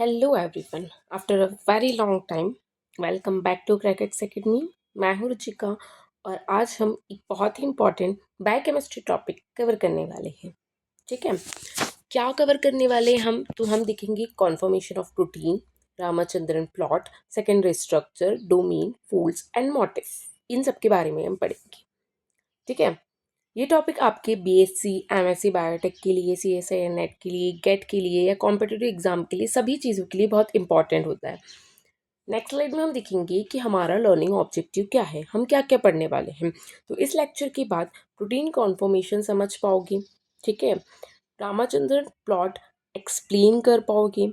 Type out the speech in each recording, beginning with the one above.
Hello everyone. After a very long time welcome back to Crackets academy. मैं हूँ रुचिका और आज हम एक बहुत ही इम्पॉर्टेंट बायोकेमिस्ट्री टॉपिक कवर करने वाले हैं। ठीक है, क्या कवर करने वाले हैं हम? तो हम देखेंगे conformation of protein, Ramachandran plot, secondary structure, domain, folds and motif. इन सब के बारे में हम पढ़ेंगे। ठीक है, ये टॉपिक आपके बीएससी एमएससी बायोटेक के लिए, सीएसआई नेट के लिए, गेट के लिए या कॉम्पिटिटिव एग्जाम के लिए, सभी चीज़ों के लिए बहुत इंपॉर्टेंट होता है। नेक्स्ट स्लाइड में हम देखेंगे कि हमारा लर्निंग ऑब्जेक्टिव क्या है, हम क्या क्या पढ़ने वाले हैं। तो इस लेक्चर के बाद प्रोटीन कॉन्फॉर्मेशन समझ पाओगे। ठीक है, रामाचंद्रन प्लॉट एक्सप्लेन कर पाओगे,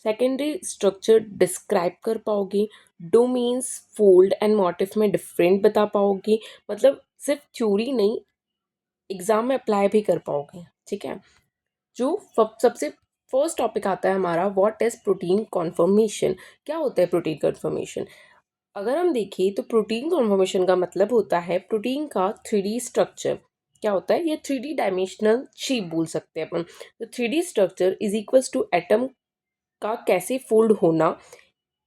सेकेंडरी स्ट्रक्चर डिस्क्राइब कर पाओगे, डोमेन्स, फोल्ड एंड मोटिफ में डिफरेंट बता पाओगे। मतलब सिर्फ थ्योरी नहीं, एग्जाम में अप्लाई भी कर पाओगे। ठीक है, जो सबसे फर्स्ट टॉपिक आता है हमारा, व्हाट इज प्रोटीन कॉन्फर्मेशन। क्या होता है प्रोटीन कॉन्फर्मेशन? अगर हम देखें तो प्रोटीन कॉन्फर्मेशन का मतलब होता है प्रोटीन का 3D स्ट्रक्चर। क्या होता है ये? 3D डायमेंशनल शेप बोल सकते हैं अपन। तो 3D structure is equals to atom का कैसे फोल्ड होना,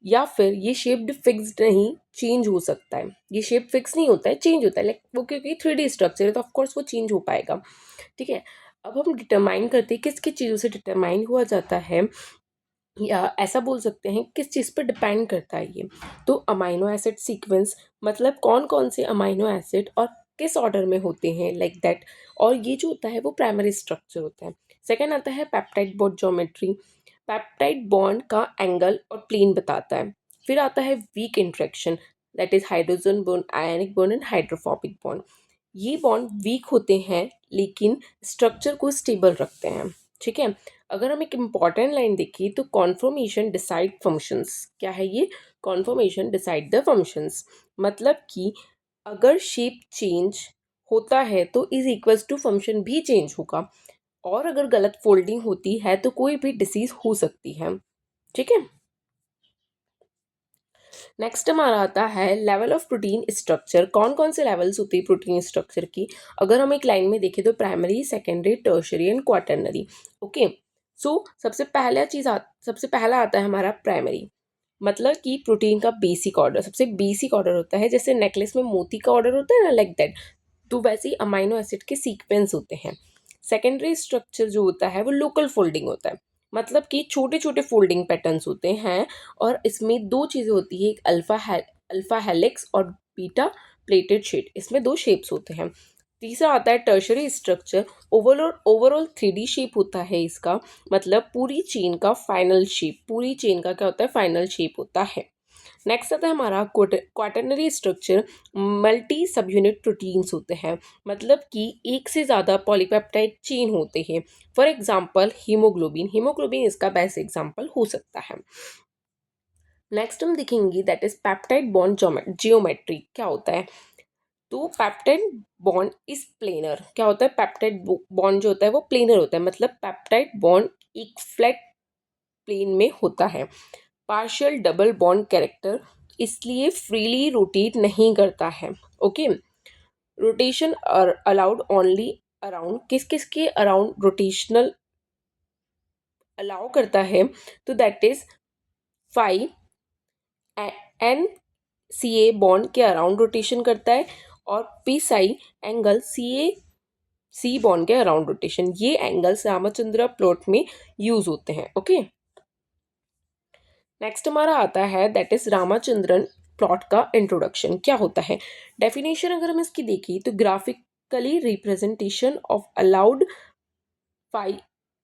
या फिर ये शेप्ड फिक्स्ड नहीं, चेंज हो सकता है। ये शेप फिक्स नहीं होता है, चेंज होता है। लाइक वो क्योंकि 3D स्ट्रक्चर है तो ऑफकोर्स वो चेंज हो पाएगा। ठीक है, अब हम डिटरमाइन करते हैं किस किस चीज़ों से डिटरमाइन हुआ जाता है, या ऐसा बोल सकते हैं किस चीज़ पर डिपेंड करता है ये। तो अमाइनो एसिड सीक्वेंस, मतलब कौन कौन से अमाइनो एसिड और किस ऑर्डर में होते हैं, लाइक दैट। और ये जो होता है वो प्राइमरी स्ट्रक्चर होता है। सेकेंड आता है peptide bond geometry. Peptide bond का एंगल और प्लेन बताता है। फिर आता है weak interaction, that is hydrogen bond, ionic bond and hydrophobic bond. ये बॉन्ड वीक होते हैं लेकिन स्ट्रक्चर को स्टेबल रखते हैं। ठीक है, अगर हम एक इम्पॉर्टेंट लाइन देखिए तो कॉन्फर्मेशन डिसाइड फंक्शंस। क्या है ये? Conformation decide the functions. मतलब कि अगर शेप चेंज होता है तो इज इक्वल्स टू फंक्शन भी चेंज होगा, और अगर गलत फोल्डिंग होती है तो कोई भी डिसीज हो सकती है। ठीक है, नेक्स्ट हमारा आता है लेवल ऑफ प्रोटीन स्ट्रक्चर। कौन कौन से लेवल्स होती है प्रोटीन स्ट्रक्चर की? अगर हम एक लाइन में देखें तो primary, secondary, tertiary and quaternary. Okay, so सबसे पहला आता है हमारा प्राइमरी। मतलब कि प्रोटीन का बेसिक ऑर्डर, सबसे बेसिक ऑर्डर होता है। जैसे नेकलेस में मोती का ऑर्डर होता है ना, लाइक दैट। तो वैसे ही अमाइनो एसिड के सीक्वेंस होते हैं। सेकेंडरी स्ट्रक्चर जो होता है वो लोकल फोल्डिंग होता है। मतलब कि छोटे छोटे फोल्डिंग पैटर्न्स होते हैं, और इसमें दो चीज़ें होती है, एक अल्फा हेलिक्स और बीटा प्लेटेड शेड। इसमें दो शेप्स होते हैं। तीसरा आता है tertiary structure. Overall 3D shape होता है इसका। मतलब पूरी चेन का फाइनल शेप, पूरी चेन का क्या होता है? फाइनल शेप होता है। नेक्स्ट आता है हमारा क्वाटर्नरी स्ट्रक्चर। मल्टी सब यूनिट प्रोटीन्स होते हैं। मतलब कि एक से ज़्यादा पॉलीपेप्टाइड चेन होते हैं। फॉर एग्जांपल हीमोग्लोबिन, हीमोग्लोबिन इसका बेस्ट एग्जांपल हो सकता है। नेक्स्ट हम देखेंगे that is peptide bond geometry. क्या होता है? तो पेप्टाइड बॉन्ड इज प्लेनर। क्या होता है? पेप्टाइड बॉन्ड जो होता है वो प्लेनर होता है। मतलब पेप्टाइड बॉन्ड एक फ्लैट प्लेन में होता है। पार्शियल डबल बॉन्ड कैरेक्टर, इसलिए फ्रीली रोटेट नहीं करता है। Okay, rotation allowed only around, किस किस के अराउंड रोटेशनल अलाउ करता है? तो that is phi N C A bond के अराउंड रोटेशन करता है, और psi angle C bond के अराउंड रोटेशन। ये एंगल्स रामचंद्र प्लॉट में यूज होते हैं। ओके, नेक्स्ट हमारा आता है दैट इज रामाचंद्रन प्लॉट का इंट्रोडक्शन। क्या होता है? डेफिनेशन अगर हम इसकी देखें तो graphically representation of allowed five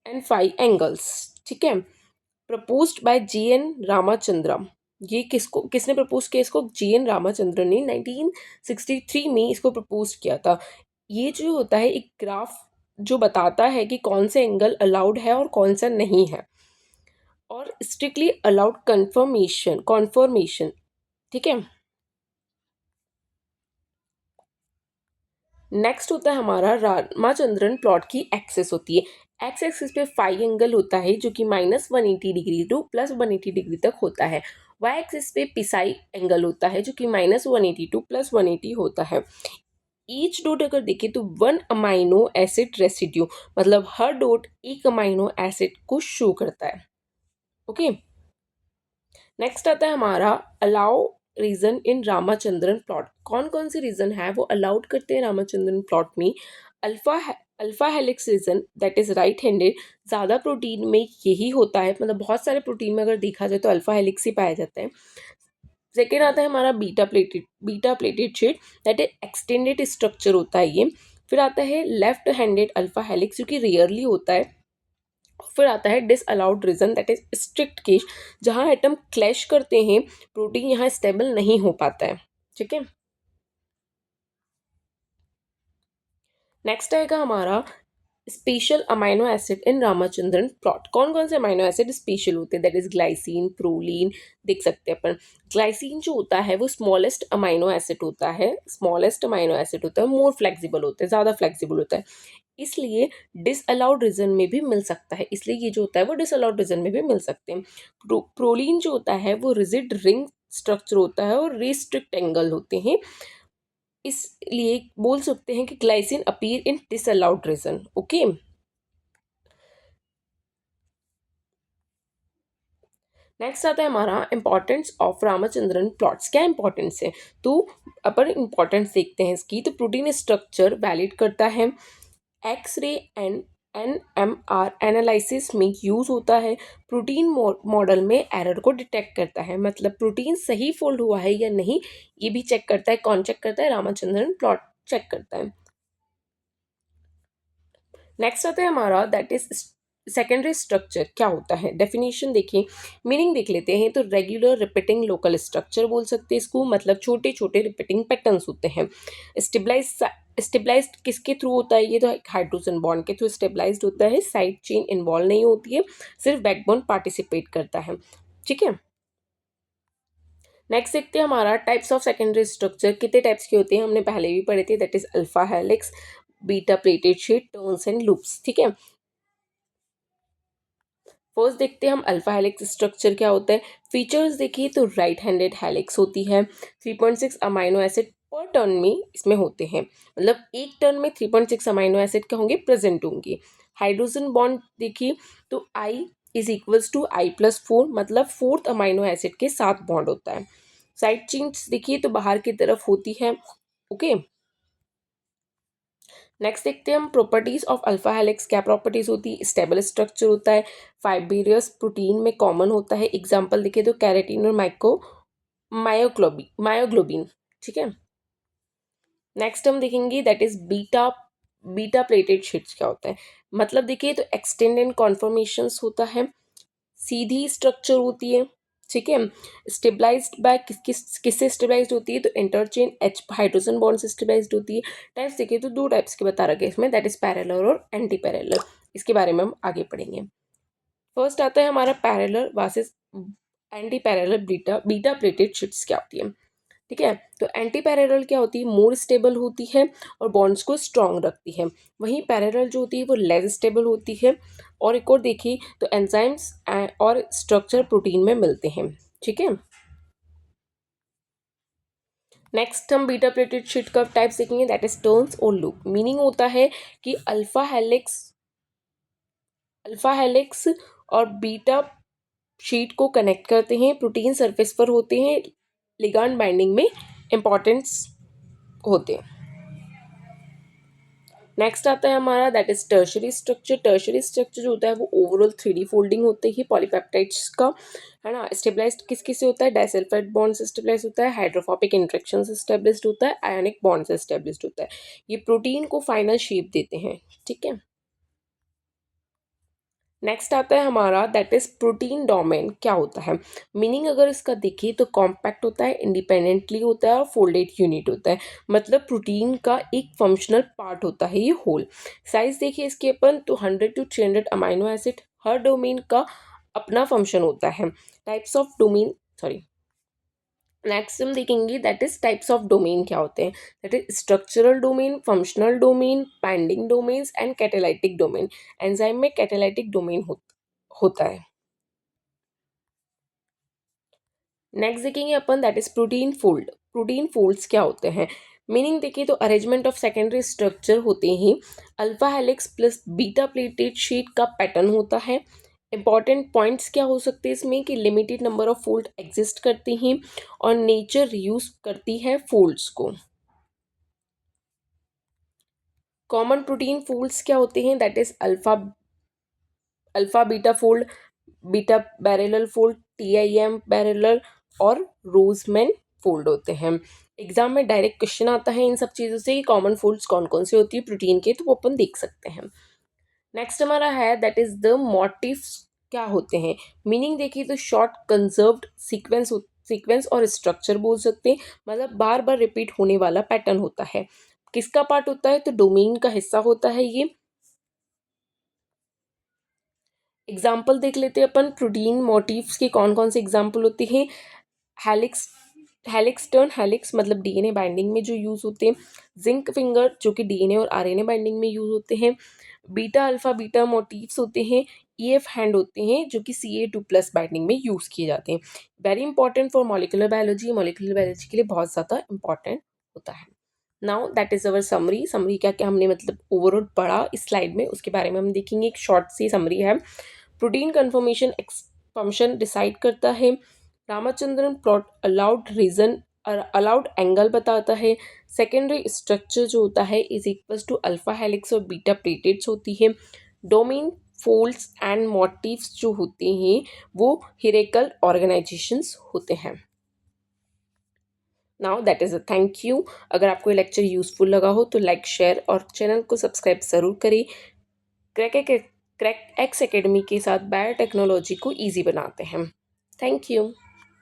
and five angles. ठीक है, प्रपोज्ड बाय जी.एन. रामाचंद्रम। ये किसने प्रपोज किया इसको? जी.एन. रामाचंद्रन ने 1963 में इसको प्रपोज किया था। ये जो होता है एक ग्राफ जो बताता है कि कौन से एंगल अलाउड है और कौन सा नहीं है, और स्ट्रिक्टली अलाउड कॉन्फर्मेशन। ठीक है, नेक्स्ट होता है हमारा रामाचंद्रन प्लॉट की एक्सेस होती है। एक्स एक्सिस पे फाइव एंगल होता है जो कि -180 डिग्री टू +180 डिग्री तक होता है। वाई एक्सिस पे पिसाई एंगल होता है जो कि -180 टू +180 होता है। ईच डॉट अगर देखें तो वन अमाइनो एसिड रेसिड्यू, मतलब हर डॉट एक अमाइनो एसिड को शो करता है। ओके, नेक्स्ट आता है हमारा allow region in Ramachandran plot. कौन कौन से रीजन है वो अलाउड करते हैं रामाचंद्रन प्लॉट में? Alpha alpha helix region, that is right handed. ज़्यादा प्रोटीन में यही होता है, मतलब बहुत सारे प्रोटीन में अगर देखा जाए तो अल्फा हेलिक्स ही पाया जाता है। सेकेंड आता है हमारा beta pleated sheet, that is extended structure होता है ये। फिर आता है लेफ्ट हैंडेड अल्फा हेलिक्स, जो कि रेयरली होता है। फिर आता है disallowed region, that is strict case, जहां एटम क्लैश करते हैं, प्रोटीन यहाँ स्टेबल नहीं हो पाता है। ठीक है, नेक्स्ट आएगा हमारा special amino acid in Ramachandran plot. कौन कौन से अमाइनो एसिड स्पेशल होते हैं? That is glycine, proline. देख सकते हैं अपन, ग्लाइसिन जो होता है वो स्मॉलेस्ट अमाइनो एसिड होता है, स्मॉलेस्ट अमाइनो एसिड होता है, मोर फ्लेक्सिबल होता है, ज़्यादा फ्लेक्सिबल होता है, इसलिए डिसअलाउड रीजन में भी मिल सकता है। इसलिए ये जो होता है वो डिसअलाउड रीजन में भी मिल सकते हैं। प्रोलीन जो होता है वो रिजिड रिंग स्ट्रक्चर होता है और रिस्ट्रिक्ट एंगल होते हैं, इसलिए बोल सकते हैं कि glycine appear in disallowed region. Okay, next आता है हमारा इंपॉर्टेंस ऑफ रामचंद्रन प्लॉट्स। क्या इंपॉर्टेंस है? तो अपन इंपॉर्टेंस देखते हैं इसकी। तो प्रोटीन स्ट्रक्चर वैलिड करता है, एक्सरे एंड NMR एनालिसिस में यूज होता है, प्रोटीन मॉडल में एरर को डिटेक्ट करता है, मतलब प्रोटीन सही फोल्ड हुआ है या नहीं ये भी चेक करता है। कौन चेक करता है? रामचंद्रन प्लॉट चेक करता है। नेक्स्ट आता है हमारा दैट इज सेकेंडरी स्ट्रक्चर। क्या होता है? डेफिनेशन देखिए, मीनिंग देख लेते हैं। तो रेगुलर रिपीटिंग लोकल स्ट्रक्चर बोल सकते हैं इसको, मतलब छोटे छोटे रिपीटिंग पैटर्न्स होते हैं। स्टेबलाइज स्टेबलाइज्ड किसके थ्रू होता है? ये तो हाइड्रोजन बॉन्ड के थ्रू स्टेबलाइज्ड होता है, साइड चेन इन्वॉल्व नहीं होती है, सिर्फ बैकबोन पार्टिसिपेट करता है। ठीक है, नेक्स्ट देखते हैं हमारा टाइप्स ऑफ सेकेंडरी स्ट्रक्चर। कितने टाइप्स के होते हैं हमने पहले भी पढ़े थे, that is alpha helix, beta pleated sheet, turns and loops. ठीक है, फर्स्ट देखते हैं हम अल्फा हेलिक्स स्ट्रक्चर क्या होता है। फीचर्स देखिए तो राइट हैंडेड हेलिक्स होती है, 3.6 अमाइनो एसिड पर टर्न में इसमें होते हैं, मतलब एक टर्न में 3.6 अमाइनो एसिड क्या होंगे? प्रेजेंट होंगे। हाइड्रोजन बॉन्ड देखिए तो I is equals to I+4, मतलब फोर्थ अमाइनो एसिड के साथ बॉन्ड होता है। साइड चेन्स देखिए तो बाहर की तरफ होती है। ओके, नेक्स्ट देखते हैं हम प्रॉपर्टीज ऑफ अल्फा हेलिक्स। क्या प्रॉपर्टीज होती है? स्टेबल स्ट्रक्चर होता है, फाइब्रियस प्रोटीन में कॉमन होता है, एग्जांपल देखिए तो कैरेटिन और मायोग्लोबिन। ठीक है, नेक्स्ट हम देखेंगे that is beta beta pleated sheets. क्या होता है? मतलब देखिए तो एक्सटेंड एंड कॉन्फर्मेशंस होता है, सीधी स्ट्रक्चर होती है। ठीक है, स्टेबलाइज्ड बाय किससे स्टेबलाइज्ड होती है? तो इंटरचेन H हाइड्रोजन बॉन्ड से स्टेबलाइज्ड होती है। टाइप्स देखिए तो दो टाइप्स के बता रखे इसमें, दैट इज पैरेलल और एंटी पैरेलल। इसके बारे में हम आगे पढ़ेंगे। फर्स्ट आता है हमारा parallel versus anti parallel beta beta pleated sheets क्या होती है। ठीक है, तो एंटी पैरेलल क्या होती है? मोर स्टेबल होती है और बॉन्ड्स को स्ट्रॉन्ग रखती है। वहीं पैरेलल जो होती है वो लेस स्टेबल होती है। और एक और देखिए तो एंजाइम्स और स्ट्रक्चर प्रोटीन में मिलते हैं। ठीक है, नेक्स्ट हम बीटा प्लेटेड शीट का टाइप्स देखेंगे, दैट इज टर्न्स और लूप। मीनिंग होता है कि अल्फा हेलिक्स और बीटा शीट को कनेक्ट करते हैं, प्रोटीन सरफेस पर होते हैं, लिगांड बाइंडिंग में इंपॉर्टेंस होते हैं। नेक्स्ट आता है हमारा that is tertiary structure. Tertiary structure जो होता है वो ओवरऑल 3D फोल्डिंग होते ही पॉलीपेप्टाइड्स का, है ना। स्टेबलाइज्ड किस किस से होता है? डाइसल्फाइड बॉन्ड से स्टेबलाइज होता है, हाइड्रोफोबिक इंटरेक्शन से स्टेबलाइज्ड होता है, आयोनिक बॉन्ड से स्टेबलाइज्ड होता है। ये प्रोटीन को फाइनल शेप देते हैं। ठीक है, नेक्स्ट आता है हमारा दैट इज प्रोटीन डोमेन। क्या होता है? मीनिंग अगर इसका देखिए तो कॉम्पैक्ट होता है, इंडिपेंडेंटली होता है और फोल्डेड यूनिट होता है, मतलब प्रोटीन का एक फंक्शनल पार्ट होता है ये होल। साइज देखिए इसके अपन तो 100 to 300 अमाइनो एसिड, हर डोमेन का अपना फंक्शन होता है। Types of domain, sorry, next हम देखेंगे that is types of domain क्या होते हैं। That is structural domain, functional domain, binding domains and catalytic domain. Enzyme में कैटालाइटिक डोमेन होता है। नेक्स्ट देखेंगे अपन that is protein fold. Protein folds क्या होते हैं? मीनिंग देखिए तो अरेंजमेंट ऑफ सेकेंडरी स्ट्रक्चर होते ही alpha helix plus beta pleated sheet का पैटर्न होता है, इम्पॉर्टेंट पॉइंट्स क्या हो सकते हैं इसमें कि limited number of fold exist करते हैं और नेचर यूज करती है फोल्ड्स को। कॉमन प्रोटीन फोल्ड्स क्या होते हैं, that is alpha beta fold, beta barrel fold, TIM barrel और रोजमैन फोल्ड होते हैं। एग्जाम में डायरेक्ट क्वेश्चन आता है इन सब चीज़ों से कि कॉमन फोल्ड्स कौन कौन से होती है प्रोटीन के, तो वो अपन देख सकते हैं। नेक्स्ट हमारा है दैट इज द मोटिव्स क्या होते हैं। मीनिंग देखिए तो शॉर्ट कंजर्व्ड सीक्वेंस और स्ट्रक्चर बोल सकते हैं, मतलब बार बार रिपीट होने वाला पैटर्न होता है। किसका पार्ट होता है, तो डोमेन का हिस्सा होता है ये। एग्जाम्पल देख लेते हैं अपन प्रोटीन मोटिव्स के कौन कौन से एग्जाम्पल होते हैं। हेलिक्स हेलिक्स टर्न हेलिक्स मतलब डीएनए बाइंडिंग में जो यूज होते हैं। जिंक फिंगर जो कि डीएनए और आरएनए बाइंडिंग में यूज होते हैं। बीटा अल्फा बीटा मोटिव्स होते हैं। ईएफ हैंड होते हैं जो कि CA2+ बाइंडिंग में यूज किए जाते हैं। Very important for molecular biology के लिए बहुत ज़्यादा इंपॉर्टेंट होता है। Now that is our summary क्या क्या हमने मतलब ओवरऑल पढ़ा इस स्लाइड में, उसके बारे में हम देखेंगे। एक शॉर्ट सी समरी है। प्रोटीन कन्फर्मेशन एक्सपंशन डिसाइड करता है। रामचंद्रन प्लॉट अलाउड रीजन और अलाउड एंगल बताता है। सेकेंडरी स्ट्रक्चर जो होता है is equals to alpha helix और बीटा प्लेटेट्स होती है। डोमेन फोल्ड्स एंड मोटिव्स जो होते हैं वो हिरेकल ऑर्गेनाइजेशंस होते हैं। Now that is a thank you. अगर आपको ये लेक्चर यूजफुल लगा हो तो लाइक शेयर और चैनल को सब्सक्राइब ज़रूर करें। क्रैक एक्स एकेडमी के साथ बायोटेक्नोलॉजी को ईजी बनाते हैं। Thank you.